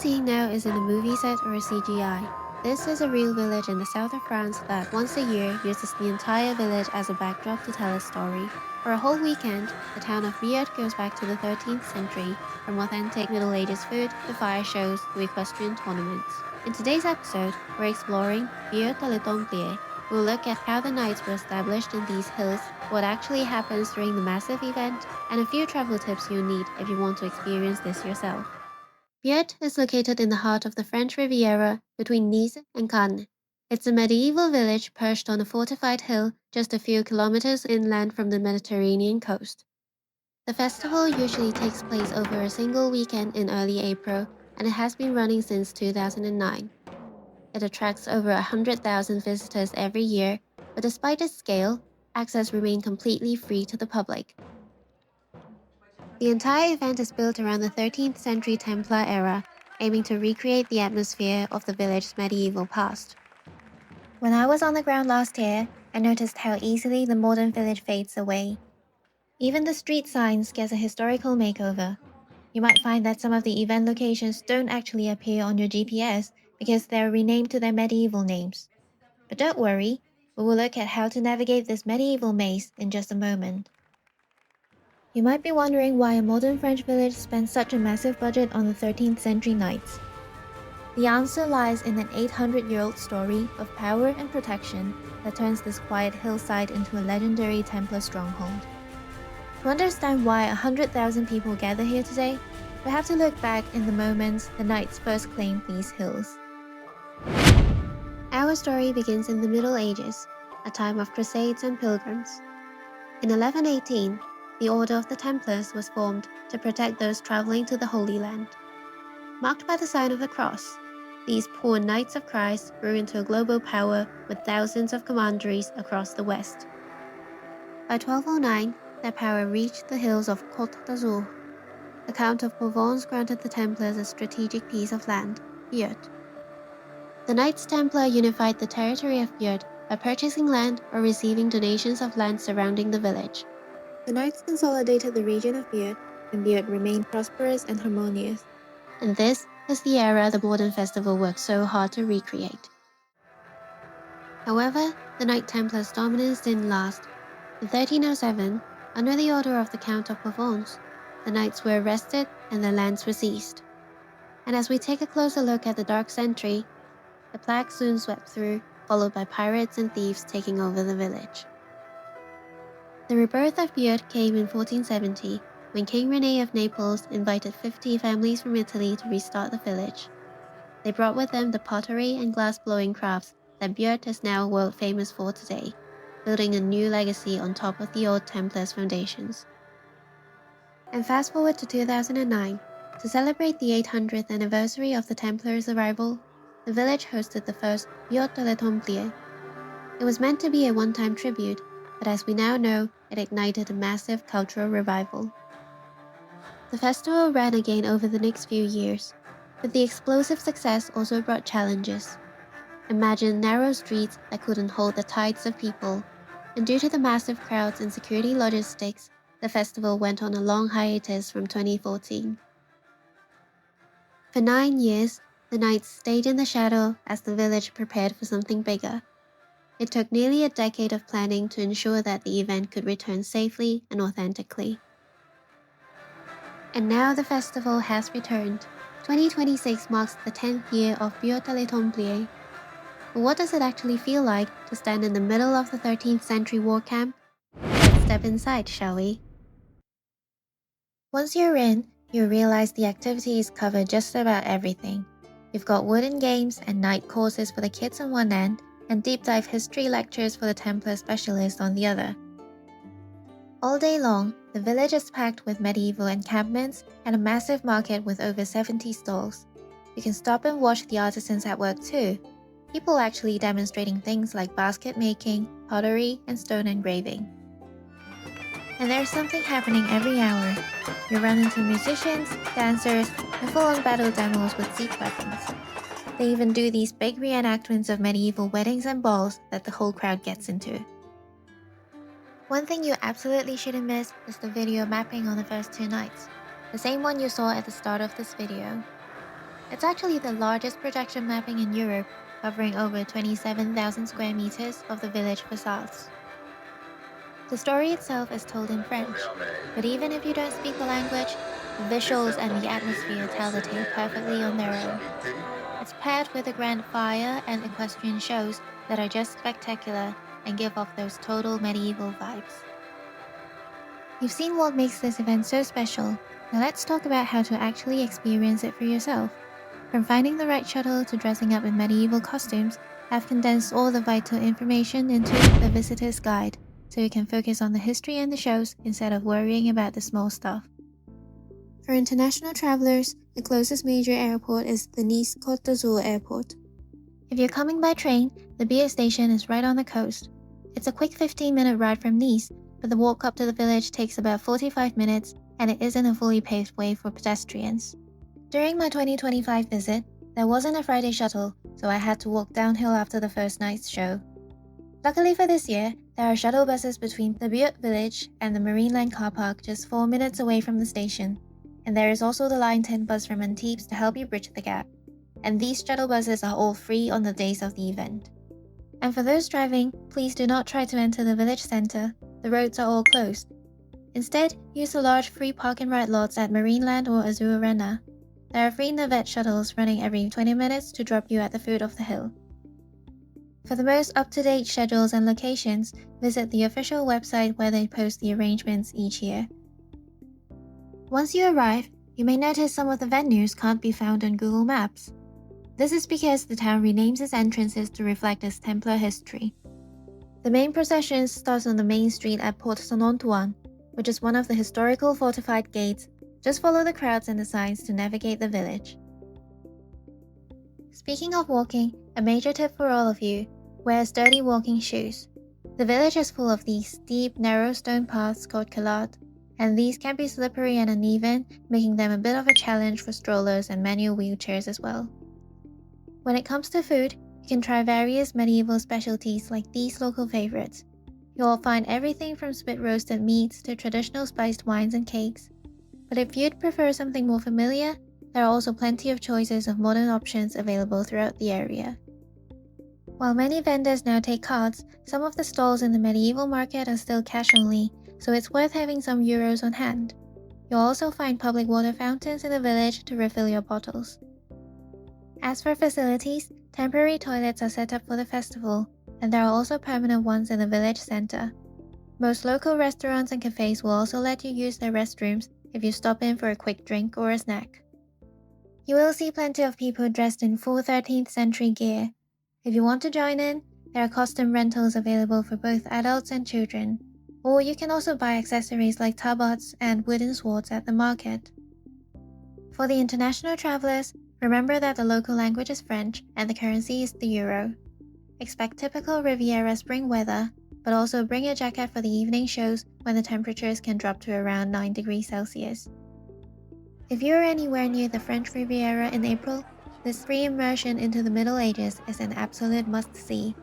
seeing now isn't a movie set or a CGI. This is a real village in the south of France that once a year uses the entire village as a backdrop to tell a story. For a whole weekend, the town of Biot goes back to the 13th century, from authentic Middle Ages food to fire shows to equestrian tournaments. In today's episode, we're exploring Biot de les Templiers. We'll look at how the knights were established in these hills, what actually happens during the massive event, and a few travel tips you'll need if you want to experience this yourself. Biot is located in the heart of the French Riviera between Nice and Cannes. It's a medieval village perched on a fortified hill just a few kilometers inland from the Mediterranean coast. The festival usually takes place over a single weekend in early April, and it has been running since 2009. It attracts over 100,000 visitors every year, but despite its scale, access remains completely free to the public. The entire event is built around the 13th century Templar era, aiming to recreate the atmosphere of the village's medieval past. When I was on the ground last year, I noticed how easily the modern village fades away. Even the street signs get a historical makeover. You might find that some of the event locations don't actually appear on your GPS because they're renamed to their medieval names. But don't worry, we will look at how to navigate this medieval maze in just a moment. You might be wondering why a modern French village spends such a massive budget on the 13th century knights. The answer lies in an 800-year-old story of power and protection that turns this quiet hillside into a legendary Templar stronghold. To understand why 100,000 people gather here today, we have to look back in the moments the knights first claimed these hills. Our story begins in the Middle Ages, a time of crusades and pilgrims. In 1118, the Order of the Templars was formed to protect those traveling to the Holy Land. Marked by the sign of the cross, these poor Knights of Christ grew into a global power with thousands of commanderies across the West. By 1209, their power reached the hills of Côte d'Azur. The Count of Provence granted the Templars a strategic piece of land, Biot. The Knights Templar unified the territory of Biot by purchasing land or receiving donations of land surrounding the village. The Knights consolidated the region of Biot, and Biot remained prosperous and harmonious. And this is the era the modern festival worked so hard to recreate. However, the Knight Templars' dominance didn't last. In 1307, under the order of the Count of Provence, the Knights were arrested and their lands were seized. And as we take a closer look at the Dark Century, the plague soon swept through, followed by pirates and thieves taking over the village. The rebirth of Biot came in 1470, when King René of Naples invited 50 families from Italy to restart the village. They brought with them the pottery and glass-blowing crafts that Biot is now world famous for today, building a new legacy on top of the old Templars' foundations. And fast forward to 2009, to celebrate the 800th anniversary of the Templars' arrival, the village hosted the first Biot de les Templiers. It was meant to be a one-time tribute, but as we now know, it ignited a massive cultural revival. The festival ran again over the next few years, but the explosive success also brought challenges. Imagine narrow streets that couldn't hold the tides of people, and due to the massive crowds and security logistics, the festival went on a long hiatus from 2014. For 9 years, the Knights stayed in the shadow as the village prepared for something bigger. It took nearly a decade of planning to ensure that the event could return safely and authentically. And now the festival has returned. 2026 marks the 10th year of Biot de les Templiers. But what does it actually feel like to stand in the middle of the 13th century war camp? Let's step inside, shall we? Once you're in, you realize the activities cover just about everything. You've got wooden games and night courses for the kids on one end, and deep dive history lectures for the Templar specialists on the other. All day long, the village is packed with medieval encampments and a massive market with over 70 stalls. You can stop and watch the artisans at work too. People actually demonstrating things like basket making, pottery, and stone engraving. And there's something happening every hour. You run into musicians, dancers, and full-on battle demos with siege weapons. They even do these big reenactments of medieval weddings and balls that the whole crowd gets into. One thing you absolutely shouldn't miss is the video mapping on the first 2 nights, the same one you saw at the start of this video. It's actually the largest projection mapping in Europe, covering over 27,000 square meters of the village facades. The story itself is told in French, but even if you don't speak the language, the visuals and the atmosphere tell the tale perfectly on their own. It's paired with a grand fire and equestrian shows that are just spectacular and give off those total medieval vibes. You've seen what makes this event so special. Now let's talk about how to actually experience it for yourself. From finding the right shuttle to dressing up in medieval costumes, I've condensed all the vital information into the visitor's guide, so you can focus on the history and the shows instead of worrying about the small stuff. For international travelers, the closest major airport is the Nice Côte d'Azur airport. If you're coming by train, the Biot station is right on the coast. It's a quick 15-minute ride from Nice, but the walk up to the village takes about 45 minutes and it isn't a fully paved way for pedestrians. During my 2025 visit, there wasn't a Friday shuttle, so I had to walk downhill after the first night's show. Luckily for this year, there are shuttle buses between the Biot village and the Marineland car park just 4 minutes away from the station, and there is also the Line 10 bus from Antibes to help you bridge the gap. And these shuttle buses are all free on the days of the event. And for those driving, please do not try to enter the village center, the roads are all closed. Instead, use the large free park and ride lots at Marineland or Azur Arena. There are free navette shuttles running every 20 minutes to drop you at the foot of the hill. For the most up-to-date schedules and locations, visit the official website where they post the arrangements each year. Once you arrive, you may notice some of the venues can't be found on Google Maps. This is because the town renames its entrances to reflect its Templar history. The main procession starts on the main street at Porte Saint-Antoine, which is one of the historical fortified gates. Just follow the crowds and the signs to navigate the village. Speaking of walking, a major tip for all of you: wear sturdy walking shoes. The village is full of these steep, narrow stone paths called calades, and these can be slippery and uneven, making them a bit of a challenge for strollers and manual wheelchairs as well. When it comes to food, you can try various medieval specialties like these local favorites. You'll find everything from spit roasted meats to traditional spiced wines and cakes. But if you'd prefer something more familiar, there are also plenty of choices of modern options available throughout the area. While many vendors now take cards, some of the stalls in the medieval market are still cash only, so it's worth having some euros on hand. You'll also find public water fountains in the village to refill your bottles. As for facilities, temporary toilets are set up for the festival, and there are also permanent ones in the village center. Most local restaurants and cafes will also let you use their restrooms if you stop in for a quick drink or a snack. You will see plenty of people dressed in full 13th century gear. If you want to join in, there are costume rentals available for both adults and children, or you can also buy accessories like tabards and wooden swords at the market. For the international travelers, remember that the local language is French and the currency is the euro. Expect typical Riviera spring weather, but also bring a jacket for the evening shows when the temperatures can drop to around 9 degrees Celsius. If you're anywhere near the French Riviera in April, this free immersion into the Middle Ages is an absolute must-see.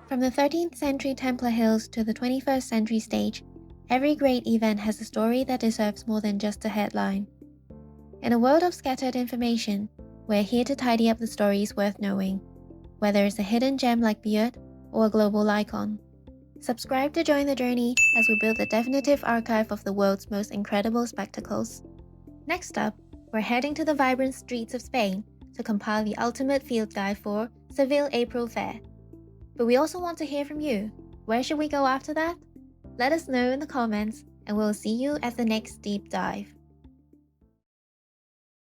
From the 13th century Templar hills to the 21st century stage, every great event has a story that deserves more than just a headline. In a world of scattered information, we're here to tidy up the stories worth knowing, whether it's a hidden gem like Biot or a global icon. Subscribe to join the journey as we build a definitive archive of the world's most incredible spectacles. Next up, we're heading to the vibrant streets of Spain to compile the ultimate field guide for Seville April Fair. But we also want to hear from you. Where should we go after that? Let us know in the comments, and we'll see you at the next deep dive.